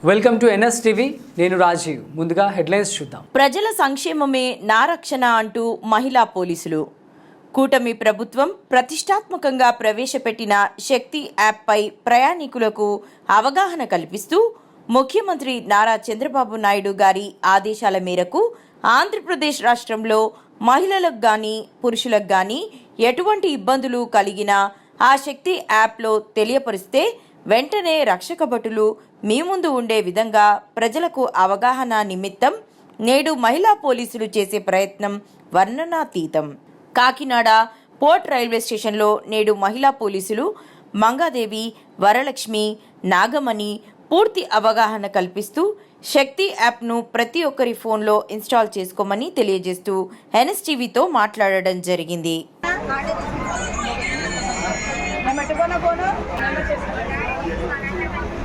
Welcome to NS TV. నేను రాజీవ్. ముందుగా headlines చూద్దాం. ప్రజల సంక్షేమమే నా రక్షణ అంటూ మహిళా పోలీసులు. కూటమి ప్రభుత్వం ప్రతిష్టాత్మకంగా ప్రవేశపెట్టిన శక్తి యాప్పై ప్రయాణికులకు అవగాహన కల్పిస్తూ ముఖ్యమంత్రి నారా చంద్రబాబు నాయుడు గారి ఆదేశాల మేరకు ఆంధ్రప్రదేశ్ రాష్ట్రంలో మహిళలకు కానీ పురుషులకు కానీ ఎటువంటి ఇబ్బందులు కలిగినా ఆ శక్తి యాప్లో తెలియపరిస్తే వెంటనే రక్షక భటులు మీ ముందు ఉండే విధంగా ప్రజలకు అవగాహన నిమిత్తం నేడు మహిళా పోలీసులు చేసే ప్రయత్నం వర్ణనాతీతం. కాకినాడ పోర్ట్ రైల్వే స్టేషన్లో నేడు మహిళా పోలీసులు మంగాదేవి, వరలక్ష్మి, నాగమణి పూర్తి అవగాహన కల్పిస్తూ శక్తి యాప్ను ప్రతి ఒక్కరి ఫోన్లో ఇన్స్టాల్ చేసుకోమని తెలియజేస్తూ ఎన్ఎస్టీవీతో మాట్లాడడం జరిగింది.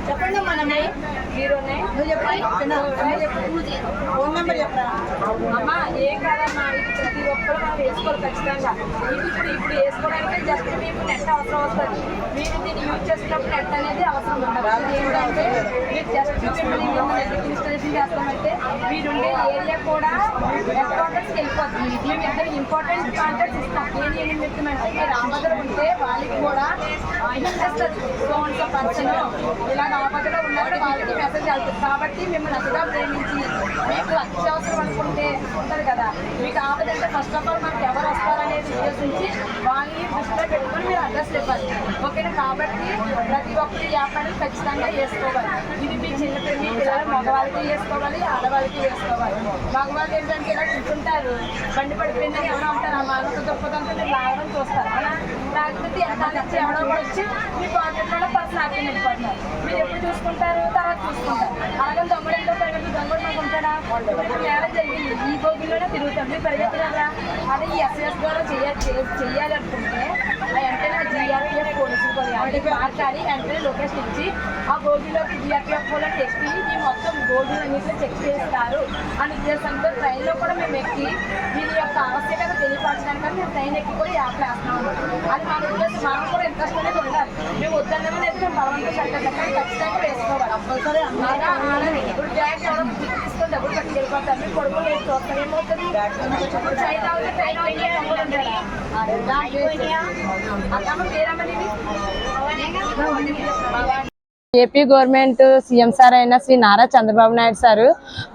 చెప్పండి మనమే నువ్వు చెప్పాలి ఫోన్ నెంబర్ చెప్పరా అమ్మా. ఏం కాదమ్మా, ఇది ప్రతి ఒక్కరు మనం వేసుకోవాలి ఖచ్చితంగా. ఇప్పుడు వేసుకోవడానికి జస్ట్ మీకు నెట్ అవసరం వస్తుంది. మీరు దీన్ని యూజ్ చేసినప్పుడు నెట్ అనేది అవసరం ఉండదు. ఏంటంటే మీరు జస్ట్ నెట్ ఇన్స్టాలేషన్ చేస్తామంటే మీరుండే ఏరియా కూడా కాంటాక్ట్స్కి వెళ్ళిపోతుంది. మేము ఇద్దరు ఇంపార్టెంట్ కాంటాక్ట్స్ ఇస్తాం. ఏం చెప్తామంటే మీరు ఆపదలో ఉంటే వాళ్ళకి కూడా ఇచ్చేస్తుంది. ఫోన్స్ పర్సన్ ఇలా ఆపదలో ఉన్నప్పుడు వాళ్ళకి మెసేజ్ వెళ్తుంది. కాబట్టి మిమ్మల్ని అతిగా ప్రేమించి మీకు అత్యవసరం అనుకుంటే ఉంటుంది కదా, మీకు ఆపదంటే ఫస్ట్ ఆఫ్ ఆల్ మనకి ఎవరు వస్తారనేది ఉద్దేశించి వాళ్ళని దృష్టిలో పెట్టుకుని మీరు అడ్రస్ ఇవ్వాలి. ఓకేనా? కాబట్టి ప్రతి ఒక్కరి యాప్ అనేది ఖచ్చితంగా వేసుకోవాలి. ఇది మీ పిల్లలు మగవాళ్ళకి వేసుకోవాలి, ఆడవాళ్ళకి వేసుకోవాలి. మగవాళ్ళు ఏంటంటే ఇలా కూర్చుంటారు, బండి పడిపోయిందని ఎవరో ఉంటారు, ఆ మానవ దొప్పదంతా మీరు లాగడం చూస్తారు. అలా లేకపోతే వెనకాల నుంచి ఎవరో కూడా వచ్చి మీ పాకెట్లో పర్సన్ ఆపి వెళ్ళిపోతున్నారు. మీరు ఎప్పుడు చూసుకుంటారు, తర్వాత చూసుకుంటారు. అలాగే దొంగడంలో పరిగెత్తి దొంగడు మాకు ఉంటాడా? ఇప్పుడు నేల జరిగింది, ఈ గోగుల్లోనే తిరుగుతాం. మీరు పరిగెత్తగలరా? అదే ఈ ఎస్ఎస్ ద్వారా చెయ్యాలి అనుకుంటే వెంటనే జిఆర్పిఎఫ్ పోలీసులు అంటే మాట్లాడి వెంటనే లొకేషన్ ఇచ్చి ఆ గోగుల్లోకి జిఆర్పిఎఫ్ వాళ్ళకి ఎక్కి ఈ మొత్తం గోగులన్నింటిలో చెక్ చేస్తారు అనే ఉద్దేశంతో ట్రైన్లో కూడా మేము ఎక్కి దీని యొక్క ఆవశ్యకత తెలియపరచడానికి మేము ట్రైన్ ఎక్కి కూడా యాప్ వేస్తున్నాము. అది మన ఉద్దేశం. మనం కూడా ఇంట్రెస్ట్ అనేది ఉండాలి. మేము వద్దన్నమని అయితే మేము బలవంతం చట్టం ఖచ్చితంగా వేసుకోవాలి. కంపల్సరీ అన్నాగా ఇప్పుడు బ్యాగ్ ఎవరో తీసుకొని డబ్బులు పట్టుకెళ్ళిపోతారు. మీరు కొడుకులు వేసి చూస్తారు. ఏమవుతుంది? ట్రైన్ అవుతుంది, ట్రైన్ అవుతుంది. అమ్మ పేరమ్మని ఏపీ గవర్నమెంట్ సీఎం సార్ అయిన శ్రీ నారా చంద్రబాబు నాయుడు సారు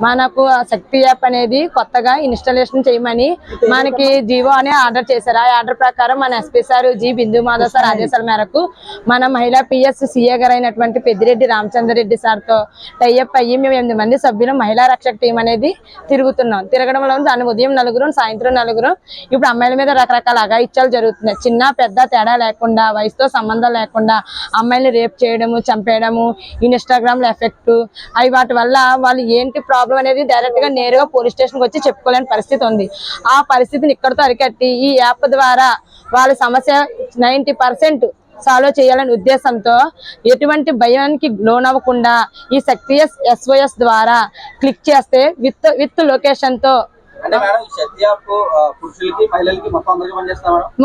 మనకు శక్తి యాప్ అనేది కొత్తగా ఇన్స్టాలేషన్ చేయమని మనకి జీవో అనే ఆర్డర్ చేశారు. ఆ ఆర్డర్ ప్రకారం మన ఎస్పీ సార్ జి బిందు మాధవ్ సార్ ఆదేశాల మేరకు మన మహిళా పిఎస్ సీఏ గారు అయినటువంటి పెద్దిరెడ్డి రామచంద్రరెడ్డి సార్తో టైఅప్ అయ్యి మేము 8 మంది సభ్యులు మహిళా రక్షక టీం అనేది తిరుగుతున్నాం. తిరగడంలో దాని ఉదయం 4, సాయంత్రం 4. ఇప్పుడు అమ్మాయిల మీద రకరకాల అఘాయిత్యాలు జరుగుతున్నాయి. చిన్న పెద్ద తేడా లేకుండా, వయసుతో సంబంధం లేకుండా అమ్మాయిని రేప్ చేయడము, చంపేయడం, ఇన్స్టాగ్రామ్ లో ఎఫెక్ట్ అవి వాటి వల్ల వాళ్ళు ఏంటి ప్రాబ్లం అనేది డైరెక్ట్ గా నేరుగా పోలీస్ స్టేషన్ కి వచ్చి చెప్పుకోలేని పరిస్థితి ఉంది. ఆ పరిస్థితిని ఇక్కడతో అరికట్టి ఈ యాప్ ద్వారా వాళ్ళ సమస్య 90% సాల్వ్ చేయాలనే ఉద్దేశంతో ఎటువంటి భయానికి లోనవ్వకుండా ఈ శక్తి SOS ద్వారా క్లిక్ చేస్తే విత్ లొకేషన్ తో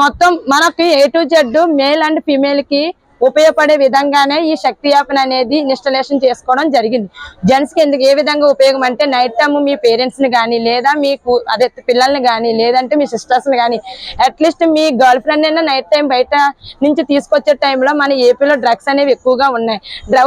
మొత్తం మనకి A to Z male and female కి ఉపయోగపడే విధంగానే ఈ శక్తి యాప్ అనేది ఇన్స్టాలేషన్ చేసుకోవడం జరిగింది. జెంట్స్ కి ఎందుకు ఏ విధంగా ఉపయోగం అంటే నైట్ టైమ్ మీ పేరెంట్స్ ని కానీ లేదా మీకు అదే పిల్లల్ని కానీ లేదంటే మీ సిస్టర్స్ ని కానీ అట్లీస్ట్ మీ గర్ల్ ఫ్రెండ్ అయినా నైట్ టైం బయట నుంచి తీసుకొచ్చే టైంలో మన ఏపీలో డ్రగ్స్ అనేవి ఎక్కువగా ఉన్నాయి.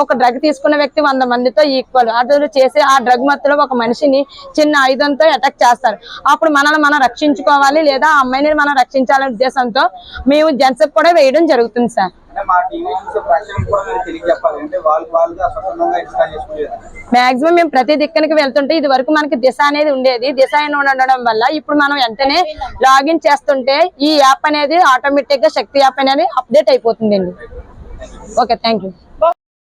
ఒక డ్రగ్ తీసుకున్న వ్యక్తి 100 మందితో ఈక్వల్. అతను చేసే ఆ డ్రగ్ మత్తులో ఒక మనిషిని చిన్న ఆయుధంతో అటాక్ చేస్తారు. అప్పుడు మనల్ని మనం రక్షించుకోవాలి లేదా ఆ అమ్మాయిని మనం రక్షించాలనే ఉద్దేశంతో మేము జెంట్స్ కూడా వేయడం జరుగుతుంది సార్. మాక్సిమం మేము ప్రతి దిక్కునికి వెళ్తుంటే ఇది వరకు మనకి దిశ అనేది ఉండేది. దిశ ఉండడం వల్ల ఇప్పుడు మనం వెంటనే లాగిన్ చేస్తుంటే ఈ యాప్ అనేది ఆటోమేటిక్ గా శక్తి యాప్ అనేది అప్డేట్ అయిపోతుందండి. Okay, thank you.